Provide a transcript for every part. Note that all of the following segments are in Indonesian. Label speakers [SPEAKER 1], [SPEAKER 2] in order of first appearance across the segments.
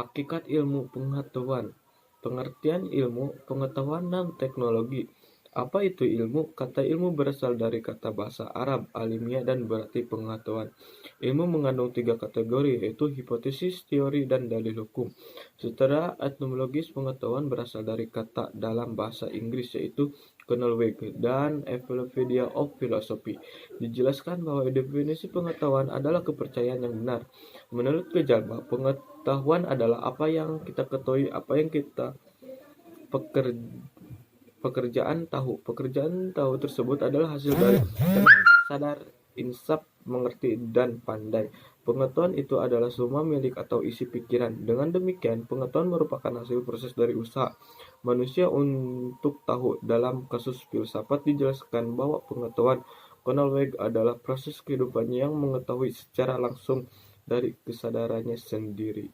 [SPEAKER 1] Hakikat ilmu pengetahuan. Pengertian ilmu, pengetahuan, dan teknologi. Apa itu ilmu? Kata ilmu berasal dari kata bahasa Arab, alimiah, dan berarti pengetahuan. Ilmu mengandung 3 kategori, yaitu hipotesis, teori, dan dalil hukum. Secara etimologis, pengetahuan berasal dari kata dalam bahasa Inggris, yaitu knowledge dan Encyclopedia of Philosophy. Dijelaskan bahwa definisi pengetahuan adalah kepercayaan yang benar. Menurut Kejalba, pengetahuan adalah apa yang kita ketahui, apa yang kita pekerjaan tahu tersebut adalah hasil dari kenal, sadar, insaf, mengerti, dan pandai. Pengetahuan itu adalah semua milik atau isi pikiran. Dengan demikian, pengetahuan merupakan hasil proses dari usaha manusia untuk tahu. Dalam kasus filsafat dijelaskan bahwa pengetahuan knowledge adalah proses kehidupannya yang mengetahui secara langsung dari kesadarannya sendiri.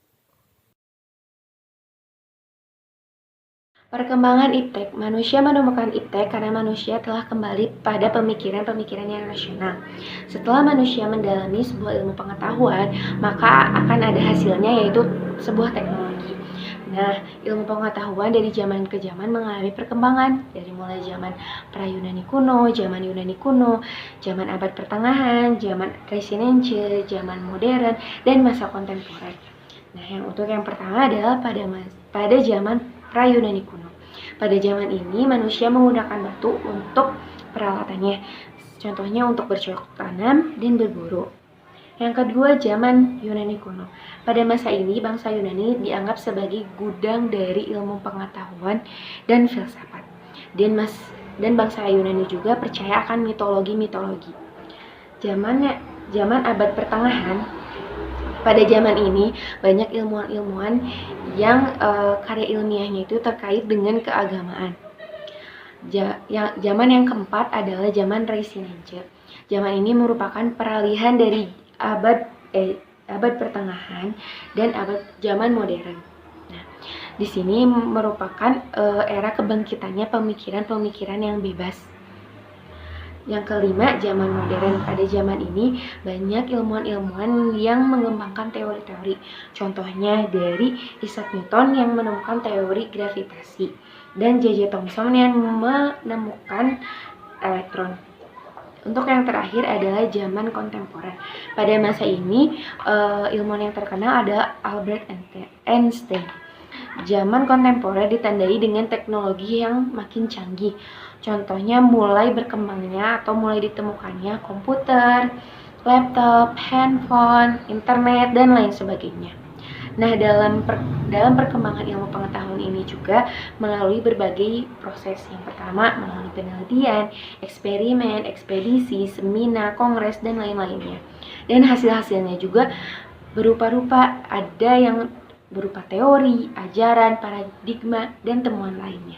[SPEAKER 2] Perkembangan iptek. Manusia menemukan iptek karena manusia telah kembali pada pemikiran-pemikiran yang rasional. Setelah manusia mendalami sebuah ilmu pengetahuan, maka akan ada hasilnya, yaitu sebuah teknologi. Nah, ilmu pengetahuan dari zaman ke zaman mengalami perkembangan, dari mulai zaman pra-Yunani kuno, zaman abad pertengahan, zaman Renaissance, zaman modern, dan masa kontemporer. Nah, untuk yang pertama adalah pada zaman pra-Yunani kuno. Pada zaman ini, manusia menggunakan batu untuk peralatannya, contohnya untuk bercocok tanam dan berburu. Yang kedua, zaman Yunani kuno. Pada masa ini, bangsa Yunani dianggap sebagai gudang dari ilmu pengetahuan dan filsafat. Dan bangsa Yunani juga percaya akan mitologi-mitologi. Zaman abad pertengahan. Pada zaman ini, banyak ilmuwan-ilmuwan yang karya ilmiahnya itu terkait dengan keagamaan. Zaman yang keempat adalah zaman Renaissance. Zaman ini merupakan peralihan dari abad pertengahan dan zaman modern. Nah, di sini merupakan era kebangkitannya pemikiran-pemikiran yang bebas. Yang kelima, zaman modern. Pada zaman ini, banyak ilmuwan-ilmuwan yang mengembangkan teori-teori. Contohnya dari Isaac Newton yang menemukan teori gravitasi, dan J.J. Thomson yang menemukan elektron. Untuk yang terakhir adalah zaman kontemporer. Pada masa ini, ilmuwan yang terkenal adalah Albert Einstein. Zaman kontemporer ditandai dengan teknologi yang makin canggih. Contohnya mulai berkembangnya atau mulai ditemukannya komputer, laptop, handphone, internet, dan lain sebagainya. Nah, dalam perkembangan ilmu pengetahuan ini juga melalui berbagai proses. Yang pertama, melalui penelitian, eksperimen, ekspedisi, seminar, kongres, dan lain-lainnya. Dan hasil-hasilnya juga berupa-rupa, ada yang berupa teori, ajaran, paradigma, dan temuan lainnya.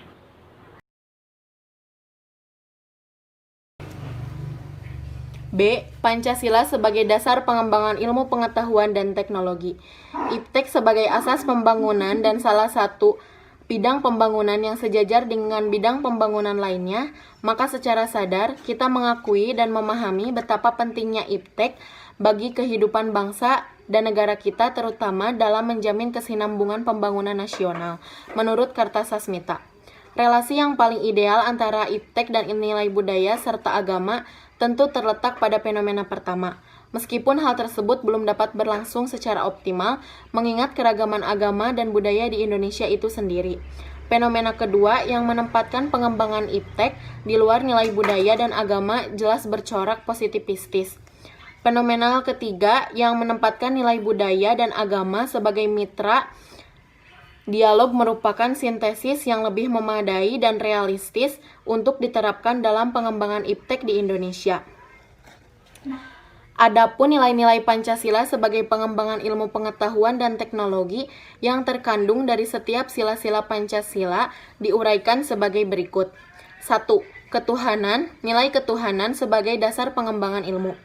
[SPEAKER 3] B. Pancasila sebagai dasar pengembangan ilmu pengetahuan dan teknologi. Iptek sebagai asas pembangunan dan salah satu bidang pembangunan yang sejajar dengan bidang pembangunan lainnya, maka secara sadar kita mengakui dan memahami betapa pentingnya iptek bagi kehidupan bangsa dan negara kita, terutama dalam menjamin kesinambungan pembangunan nasional. Menurut Kartasasmita, relasi yang paling ideal antara iptek dan nilai budaya serta agama tentu terletak pada fenomena pertama. Meskipun hal tersebut belum dapat berlangsung secara optimal, mengingat keragaman agama dan budaya di Indonesia itu sendiri. Fenomena kedua yang menempatkan pengembangan iptek di luar nilai budaya dan agama jelas bercorak positivistis. Fenomena ketiga yang menempatkan nilai budaya dan agama sebagai mitra dialog merupakan sintesis yang lebih memadai dan realistis untuk diterapkan dalam pengembangan iptek di Indonesia. Adapun nilai-nilai Pancasila sebagai pengembangan ilmu pengetahuan dan teknologi yang terkandung dari setiap sila-sila Pancasila diuraikan sebagai berikut. 1. Ketuhanan, nilai ketuhanan sebagai dasar pengembangan ilmu.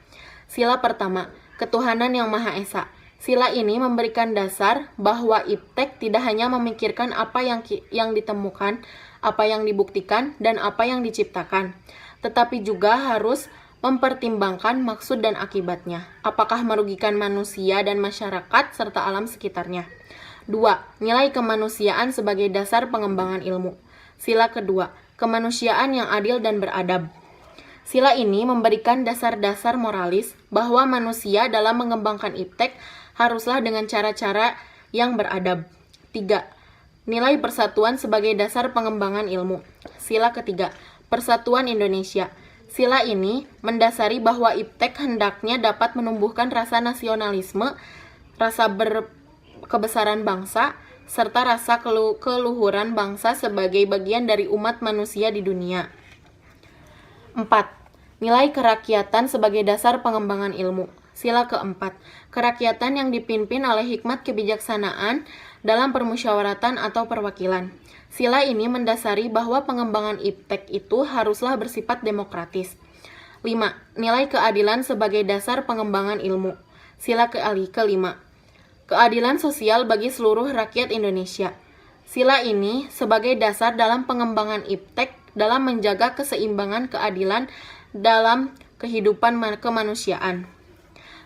[SPEAKER 3] Sila pertama, ketuhanan yang Maha Esa. Sila ini memberikan dasar bahwa iptek tidak hanya memikirkan apa yang ditemukan, apa yang dibuktikan, dan apa yang diciptakan, tetapi juga harus mempertimbangkan maksud dan akibatnya, apakah merugikan manusia dan masyarakat serta alam sekitarnya. 2. Nilai kemanusiaan sebagai dasar pengembangan ilmu. Sila kedua, kemanusiaan yang adil dan beradab. Sila ini memberikan dasar-dasar moralis bahwa manusia dalam mengembangkan iptek haruslah dengan cara-cara yang beradab. 3. Nilai persatuan sebagai dasar pengembangan ilmu. Sila ketiga, Persatuan Indonesia. Sila ini mendasari bahwa iptek hendaknya dapat menumbuhkan rasa nasionalisme, rasa kebesaran bangsa, serta rasa keluhuran bangsa sebagai bagian dari umat manusia di dunia. 4. Nilai kerakyatan sebagai dasar pengembangan ilmu. Sila keempat, kerakyatan yang dipimpin oleh hikmat kebijaksanaan dalam permusyawaratan atau perwakilan. Sila ini mendasari bahwa pengembangan iptek itu haruslah bersifat demokratis. 5. Nilai keadilan sebagai dasar pengembangan ilmu. Sila kelima, keadilan sosial bagi seluruh rakyat Indonesia. Sila ini sebagai dasar dalam pengembangan iptek dalam menjaga keseimbangan keadilan dalam kehidupan kemanusiaan.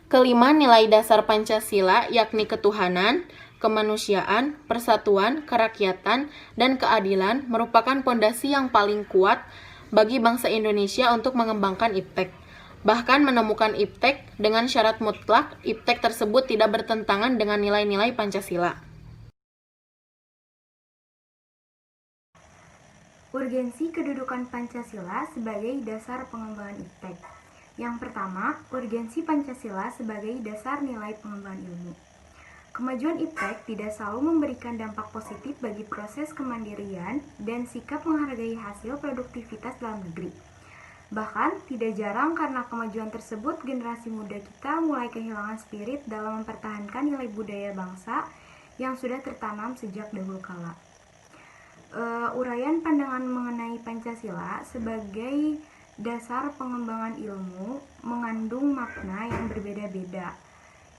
[SPEAKER 3] Kelima, nilai dasar Pancasila yakni ketuhanan, kemanusiaan, persatuan, kerakyatan, dan keadilan merupakan pondasi yang paling kuat bagi bangsa Indonesia untuk mengembangkan iptek. Bahkan menemukan iptek dengan syarat mutlak, iptek tersebut tidak bertentangan dengan nilai-nilai Pancasila.
[SPEAKER 2] Urgensi kedudukan Pancasila sebagai dasar pengembangan iptek. Yang pertama, urgensi Pancasila sebagai dasar nilai pengembangan ilmu. Kemajuan iptek tidak selalu memberikan dampak positif bagi proses kemandirian dan sikap menghargai hasil produktivitas dalam negeri. Bahkan, tidak jarang karena kemajuan tersebut, generasi muda kita mulai kehilangan spirit dalam mempertahankan nilai budaya bangsa yang sudah tertanam sejak dahulu kala. Uraian pandangan mengenai Pancasila sebagai dasar pengembangan ilmu mengandung makna yang berbeda-beda.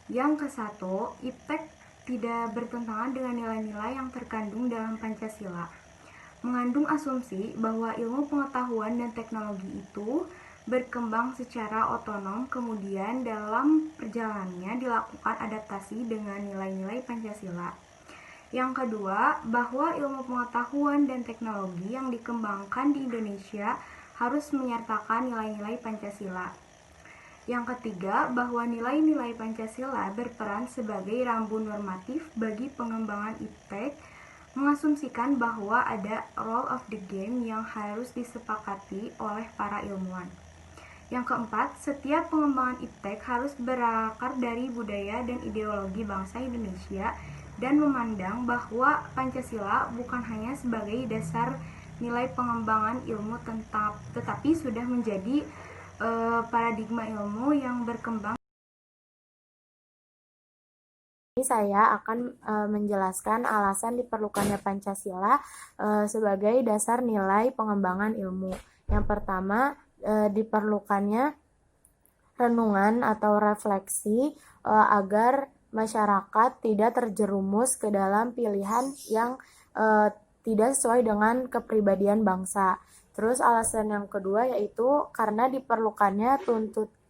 [SPEAKER 2] Yang kesatu, iptek tidak bertentangan dengan nilai-nilai yang terkandung dalam Pancasila. Mengandung asumsi bahwa ilmu pengetahuan dan teknologi itu berkembang secara otonom, kemudian dalam perjalanannya dilakukan adaptasi dengan nilai-nilai Pancasila. Yang kedua, bahwa ilmu pengetahuan dan teknologi yang dikembangkan di Indonesia harus menyertakan nilai-nilai Pancasila. Yang ketiga, bahwa nilai-nilai Pancasila berperan sebagai rambu normatif bagi pengembangan iptek, mengasumsikan bahwa ada rule of the game yang harus disepakati oleh para ilmuwan. Yang keempat, setiap pengembangan iptek harus berakar dari budaya dan ideologi bangsa Indonesia dan memandang bahwa Pancasila bukan hanya sebagai dasar nilai pengembangan ilmu tetapi sudah menjadi paradigma ilmu yang berkembang.
[SPEAKER 4] Saya akan menjelaskan alasan diperlukannya Pancasila sebagai dasar nilai pengembangan ilmu. Yang pertama, diperlukannya renungan atau refleksi agar masyarakat tidak terjerumus ke dalam pilihan yang tidak sesuai dengan kepribadian bangsa. Terus alasan yang kedua yaitu karena diperlukannya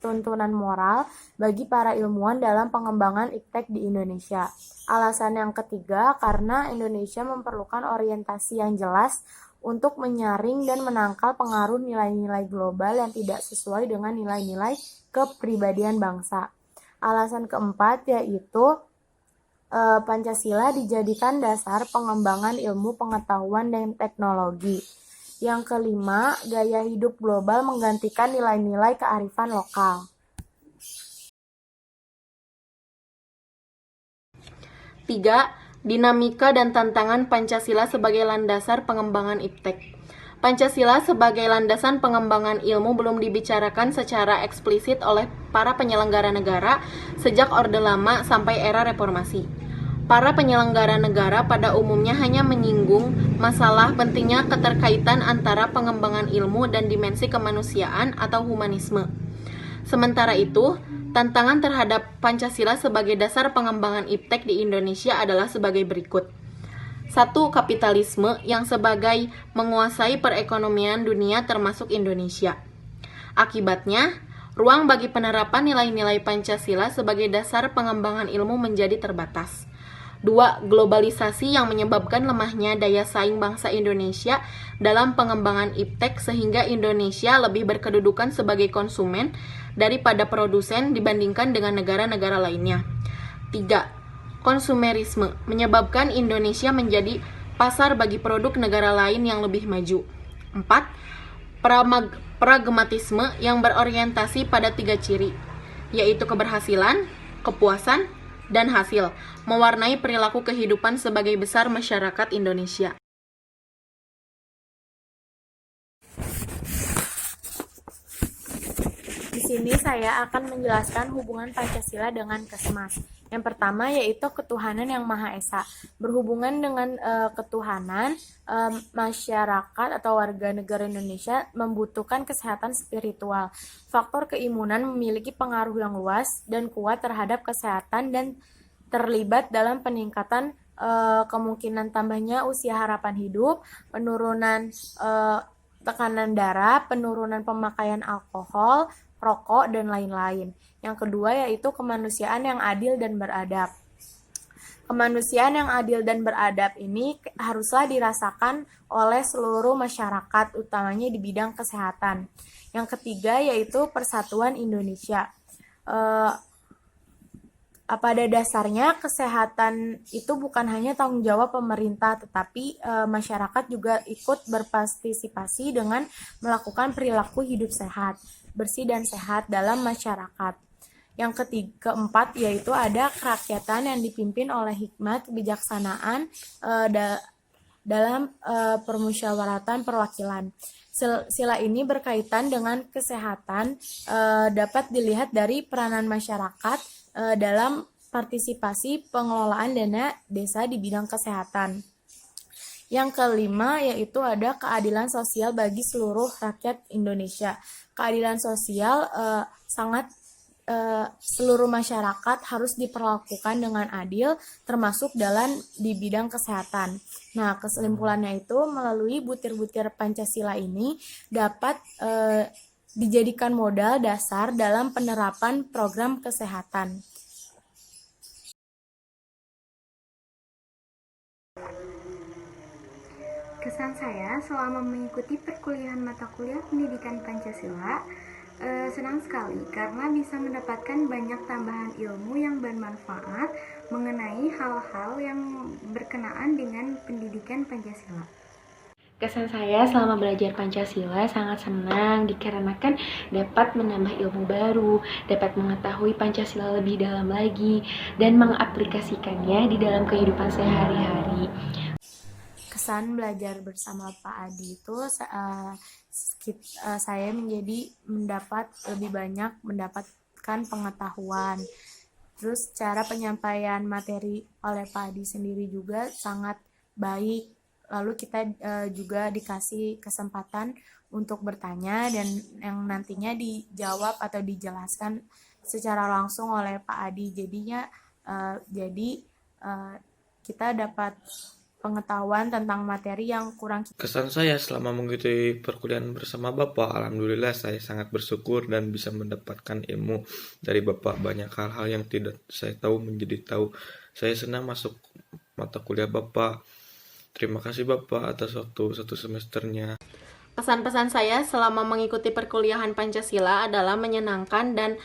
[SPEAKER 4] tuntunan moral bagi para ilmuwan dalam pengembangan iptek di Indonesia. Alasan yang ketiga karena Indonesia memerlukan orientasi yang jelas untuk menyaring dan menangkal pengaruh nilai-nilai global yang tidak sesuai dengan nilai-nilai kepribadian bangsa. Alasan keempat yaitu Pancasila dijadikan dasar pengembangan ilmu pengetahuan dan teknologi. Yang kelima, gaya hidup global menggantikan nilai-nilai kearifan lokal.
[SPEAKER 3] 3. Dinamika dan tantangan Pancasila sebagai landasan pengembangan iptek. Pancasila sebagai landasan pengembangan ilmu belum dibicarakan secara eksplisit oleh para penyelenggara negara sejak Orde Lama sampai era Reformasi. Para penyelenggara negara pada umumnya hanya menyinggung masalah pentingnya keterkaitan antara pengembangan ilmu dan dimensi kemanusiaan atau humanisme. Sementara itu, tantangan terhadap Pancasila sebagai dasar pengembangan iptek di Indonesia adalah sebagai berikut. 1. Kapitalisme yang sebagai menguasai perekonomian dunia termasuk Indonesia. Akibatnya, ruang bagi penerapan nilai-nilai Pancasila sebagai dasar pengembangan ilmu menjadi terbatas. 2. Globalisasi yang menyebabkan lemahnya daya saing bangsa Indonesia dalam pengembangan iptek sehingga Indonesia lebih berkedudukan sebagai konsumen daripada produsen dibandingkan dengan negara-negara lainnya. 3. Konsumerisme menyebabkan Indonesia menjadi pasar bagi produk negara lain yang lebih maju. 4. Pragmatisme yang berorientasi pada 3 ciri, yaitu keberhasilan, kepuasan, dan hasil, mewarnai perilaku kehidupan sebagai besar masyarakat Indonesia.
[SPEAKER 4] Di sini saya akan menjelaskan hubungan Pancasila dengan Kesmas. Yang pertama yaitu ketuhanan yang Maha Esa. Berhubungan dengan ketuhanan, masyarakat atau warga negara Indonesia membutuhkan kesehatan spiritual. Faktor keimunan memiliki pengaruh yang luas dan kuat terhadap kesehatan dan terlibat dalam peningkatan kemungkinan tambahnya usia harapan hidup, penurunan tekanan darah, penurunan pemakaian alkohol, rokok, dan lain-lain. Yang kedua yaitu kemanusiaan yang adil dan beradab. Kemanusiaan yang adil dan beradab ini haruslah dirasakan oleh seluruh masyarakat, utamanya di bidang kesehatan. Yang ketiga yaitu persatuan Indonesia. Pada dasarnya kesehatan itu bukan hanya tanggung jawab pemerintah, tetapi masyarakat juga ikut berpartisipasi dengan melakukan perilaku hidup sehat, bersih dan sehat dalam masyarakat. Yang keempat yaitu ada kerakyatan yang dipimpin oleh hikmat kebijaksanaan dalam permusyawaratan perwakilan. Sila ini berkaitan dengan kesehatan, dapat dilihat dari peranan masyarakat dalam partisipasi pengelolaan dana desa di bidang kesehatan. Yang kelima yaitu ada keadilan sosial bagi seluruh rakyat Indonesia. Keadilan sosial seluruh masyarakat harus diperlakukan dengan adil, termasuk di bidang kesehatan. Nah, kesimpulannya itu melalui butir-butir Pancasila ini dapat dijadikan modal dasar dalam penerapan program kesehatan.
[SPEAKER 5] Kesan saya selama mengikuti perkuliahan mata kuliah pendidikan Pancasila, senang sekali karena bisa mendapatkan banyak tambahan ilmu yang bermanfaat mengenai hal-hal yang berkenaan dengan pendidikan Pancasila.
[SPEAKER 2] Kesan saya selama belajar Pancasila sangat senang dikarenakan dapat menambah ilmu baru, dapat mengetahui Pancasila lebih dalam lagi, dan mengaplikasikannya di dalam kehidupan sehari-hari.
[SPEAKER 4] Kesan belajar bersama Pak Adi itu saya lebih banyak mendapatkan pengetahuan. Terus cara penyampaian materi oleh Pak Adi sendiri juga sangat baik. Lalu kita juga dikasih kesempatan untuk bertanya dan yang nantinya dijawab atau dijelaskan secara langsung oleh Pak Adi. Kita dapat pengetahuan tentang materi yang kurang.
[SPEAKER 1] Kesan saya selama mengikuti perkuliahan bersama Bapak, alhamdulillah saya sangat bersyukur dan bisa mendapatkan ilmu dari Bapak. Banyak hal-hal yang tidak saya tahu menjadi tahu. Saya senang masuk mata kuliah Bapak. Terima kasih Bapak atas waktu 1 semesternya.
[SPEAKER 3] Pesan-pesan saya selama mengikuti perkuliahan Pancasila adalah menyenangkan dan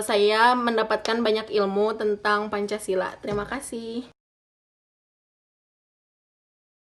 [SPEAKER 3] saya mendapatkan banyak ilmu tentang Pancasila. Terima kasih.